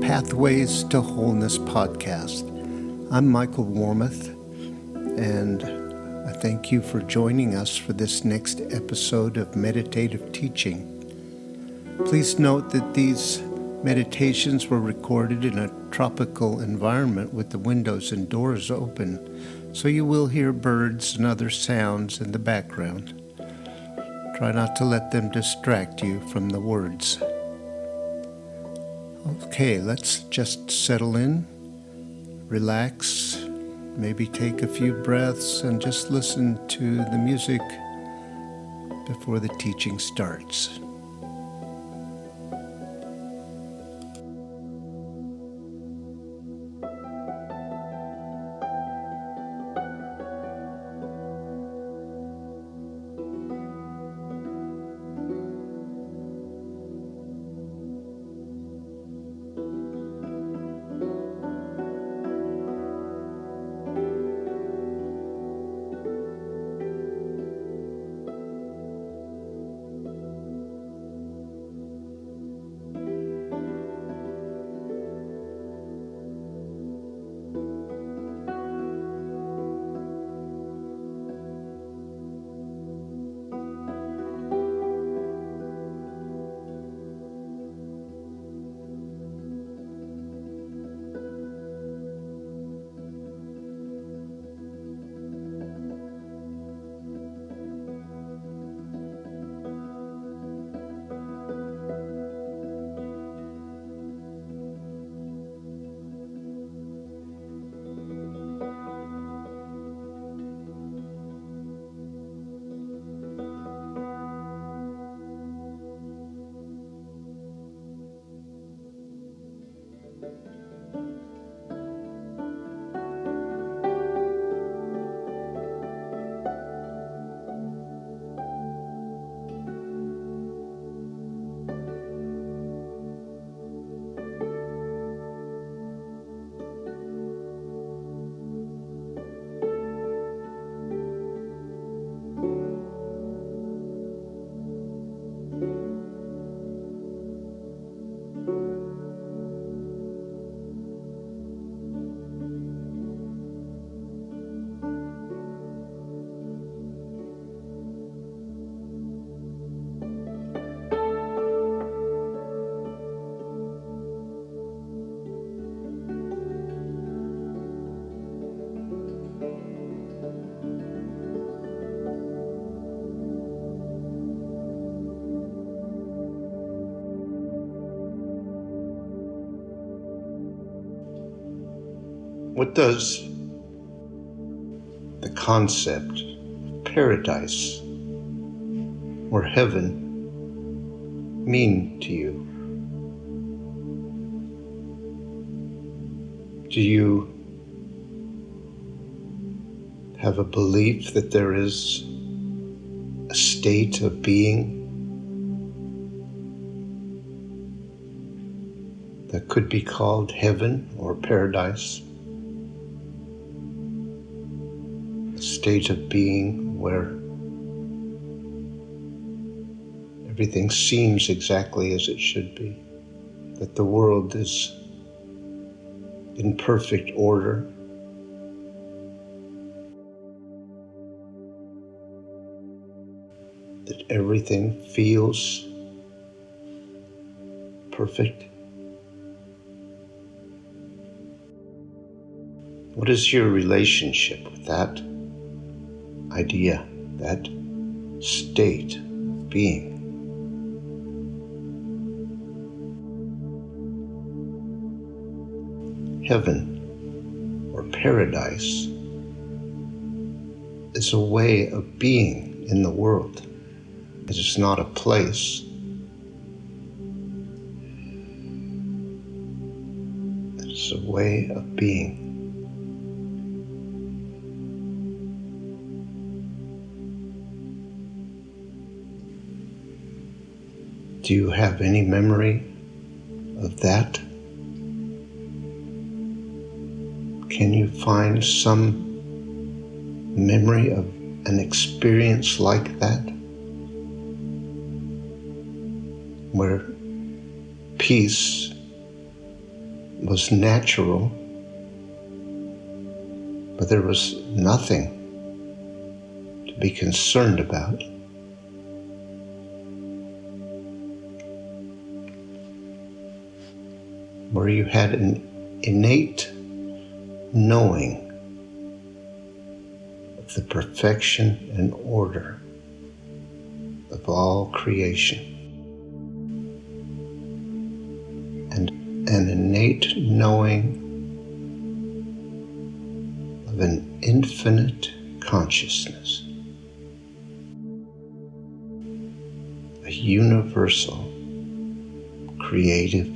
Pathways to Wholeness podcast. I'm Michael Warmoth, and I thank you for joining us for this next episode of meditative teaching. Please note that these meditations were recorded in a tropical environment with the windows and doors open, so you will hear birds and other sounds in the background. Try not to let them distract you from the words. Okay, let's just settle in, relax, maybe take a few breaths and just listen to the music before the teaching starts. What does the concept of paradise or heaven mean to you? Do you have a belief that there is a state of being that could be called heaven or paradise? State of being where everything seems exactly as it should be, that the world is in perfect order, that everything feels perfect. What is your relationship with that idea, that state of being? Heaven or paradise is a way of being in the world. It is not a place. It is a way of being. Do you have any memory of that? Can you find some memory of an experience like that, where peace was natural, but there was nothing to be concerned about. Where you had an innate knowing of the perfection and order of all creation, and an innate knowing of an infinite consciousness, a universal creative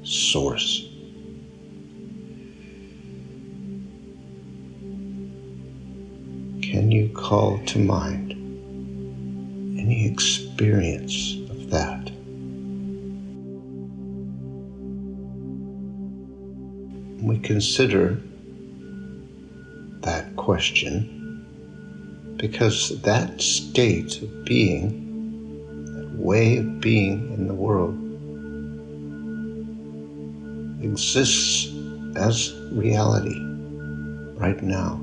source. Can you call to mind any experience of that? We consider that question because that state of being, that way of being in the world, exists as reality right now.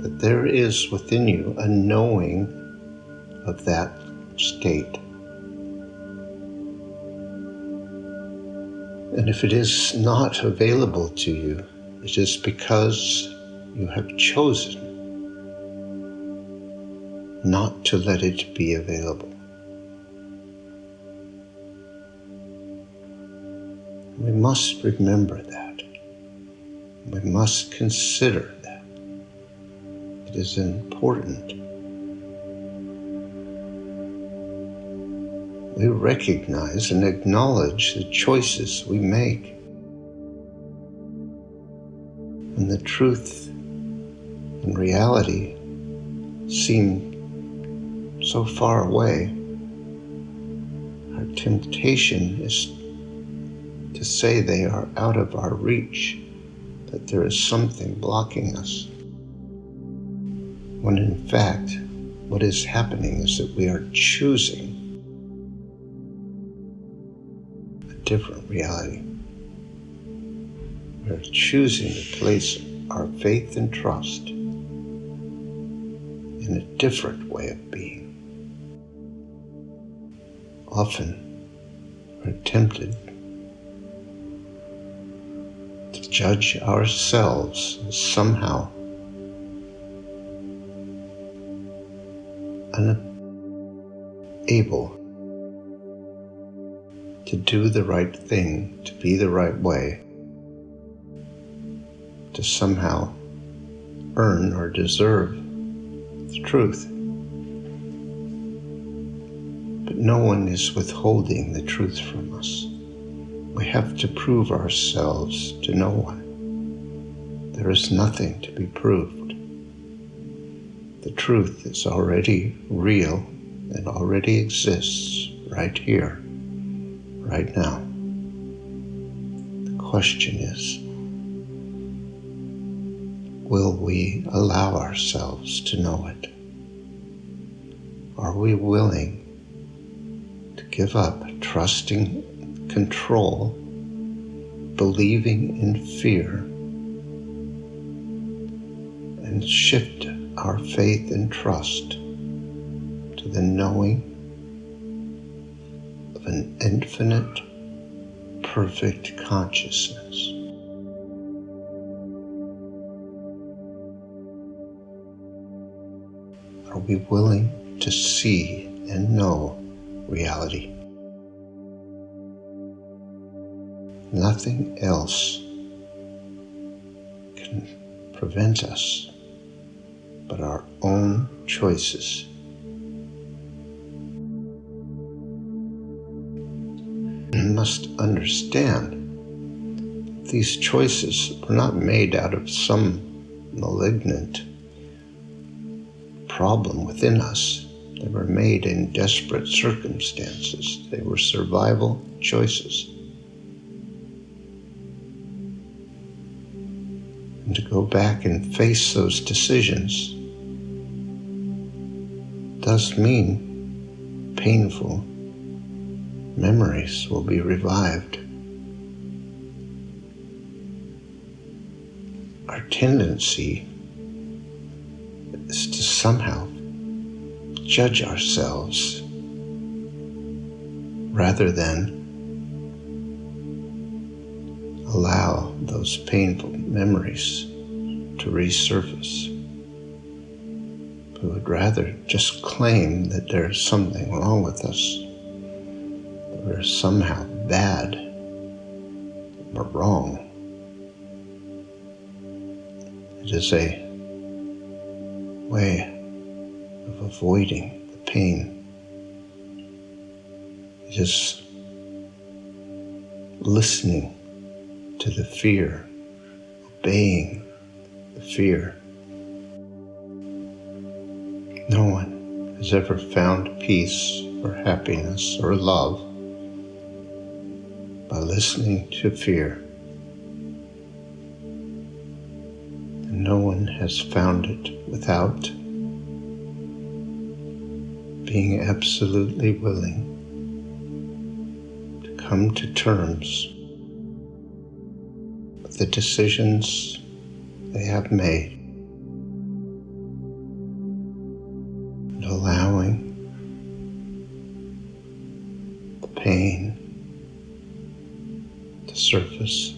That there is within you a knowing of that state. And if it is not available to you, it is because you have chosen not to let it be available. We must remember that. We must consider that. It is important. We recognize and acknowledge the choices we make. And the truth and reality seem so far away. Our temptation is to say they are out of our reach, that there is something blocking us. When in fact, what is happening is that we are choosing a different reality. We are choosing to place our faith and trust in a different way of being. Often, we're tempted to judge ourselves as somehow unable to do the right thing, to be the right way, to somehow earn or deserve the truth. But no one is withholding the truth from us. We have to prove ourselves to no one. There is nothing to be proved. The truth is already real and already exists right here, right now. The question is, will we allow ourselves to know it? Are we willing to give up trusting control, believing in fear, and shift our faith and trust to the knowing of an infinite, perfect consciousness? Are we willing to see and know reality? Nothing else can prevent us but our own choices. We must understand these choices were not made out of some malignant problem within us. They were made in desperate circumstances. They were survival choices. And to go back and face those decisions does mean painful memories will be revived. our tendency is to somehow judge ourselves rather than allow those painful memories to resurface. We would rather just claim that there's something wrong with us, that we're somehow bad or wrong. It is a way of avoiding the pain. It is listening to the fear, obeying the fear. No one has ever found peace or happiness or love by listening to fear. And no one has found it without being absolutely willing to come to terms with the decisions they have made, and allowing the pain to surface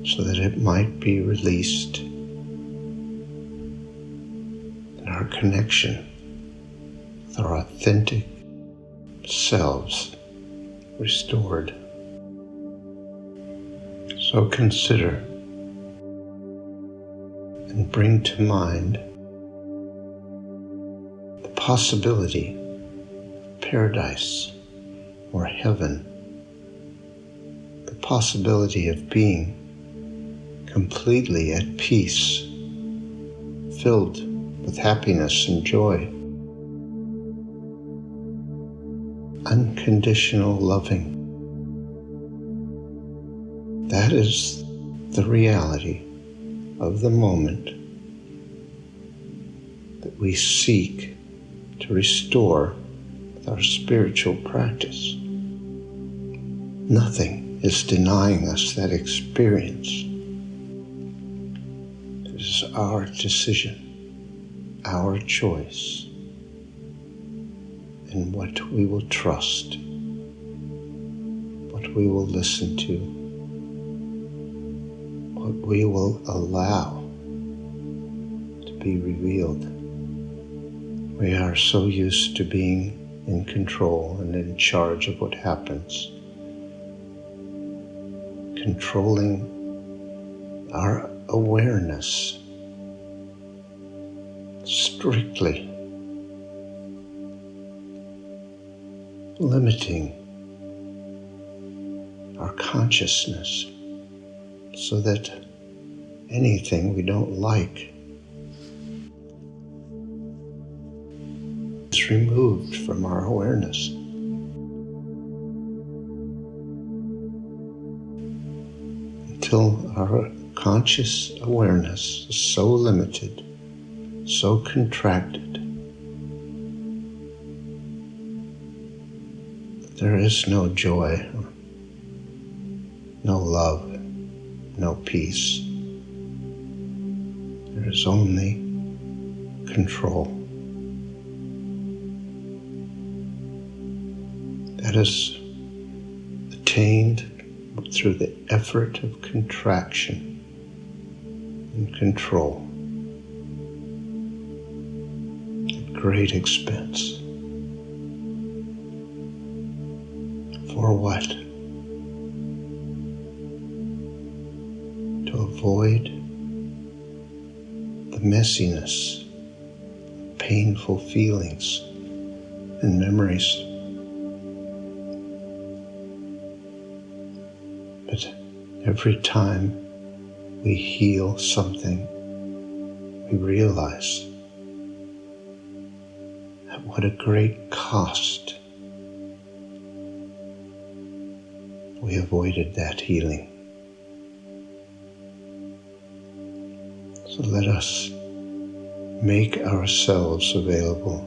so that it might be released and our connection with our authentic selves restored. So consider and bring to mind the possibility of paradise or heaven, the possibility of being completely at peace, filled with happiness and joy, unconditional loving. That is the reality of the moment that we seek to restore with our spiritual practice. Nothing is denying us that experience. It is our decision, our choice, and what we will trust, what we will listen to, what we will allow to be revealed. We are so used to being in control and in charge of what happens, controlling our awareness strictly, limiting our consciousness so that anything we don't like is removed from our awareness. Until our conscious awareness is so limited, so contracted, that there is no joy, no love, no peace. There is only control. That is attained through the effort of contraction and control at great expense. For what? To avoid the messiness, painful feelings and memories. But every time we heal something, we realize at what a great cost we avoided that healing. So let us make ourselves available,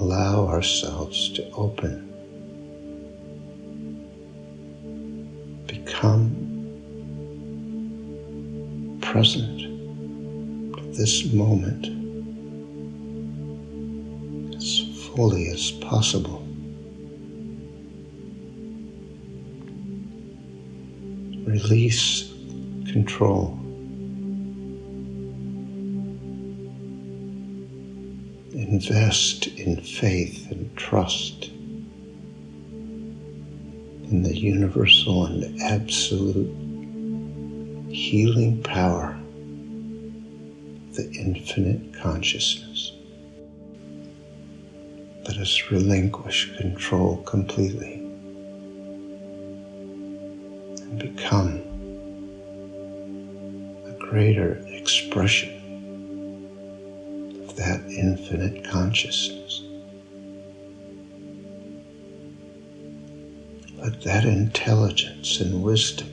allow ourselves to open, become present to this moment as fully as possible. Release control. Invest in faith and trust in the universal and absolute healing power of the infinite consciousness. Let us relinquish control completely and become a greater expression of that infinite consciousness. Let that intelligence and wisdom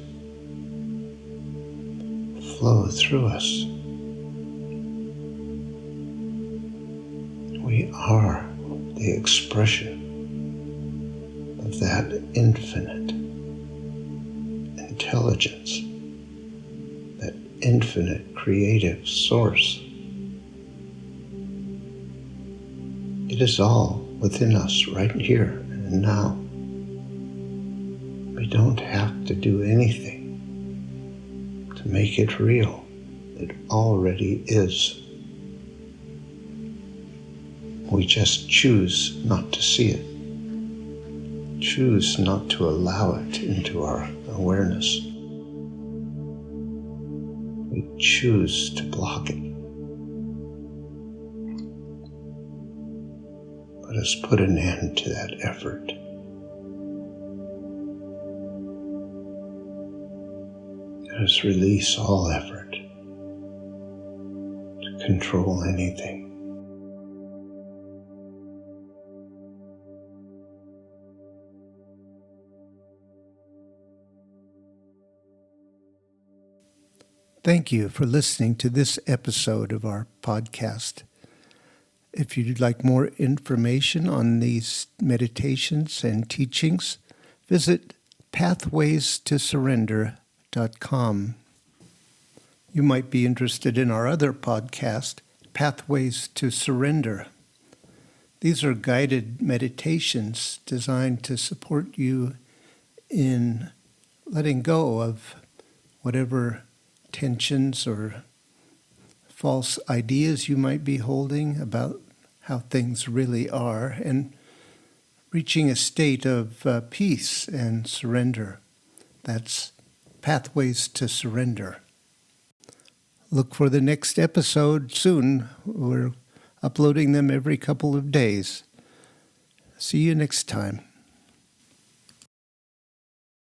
flow through us. We are the expression of that infinite intelligence, that infinite creative source. It is all within us right here and now. We don't have to do anything to make it real. It already is. We just choose not to see it. Choose not to allow it into our awareness. We choose to block it. Let us put an end to that effort. Let us release all effort to control anything. Thank you for listening to this episode of our podcast. If you'd like more information on these meditations and teachings, visit pathwaystosurrender.com. You might be interested in our other podcast, Pathways to Surrender. These are guided meditations designed to support you in letting go of whatever tensions or false ideas you might be holding about how things really are, and reaching a state of peace and surrender. That's Pathways to Surrender. Look for the next episode soon. We're uploading them every couple of days. See you next time.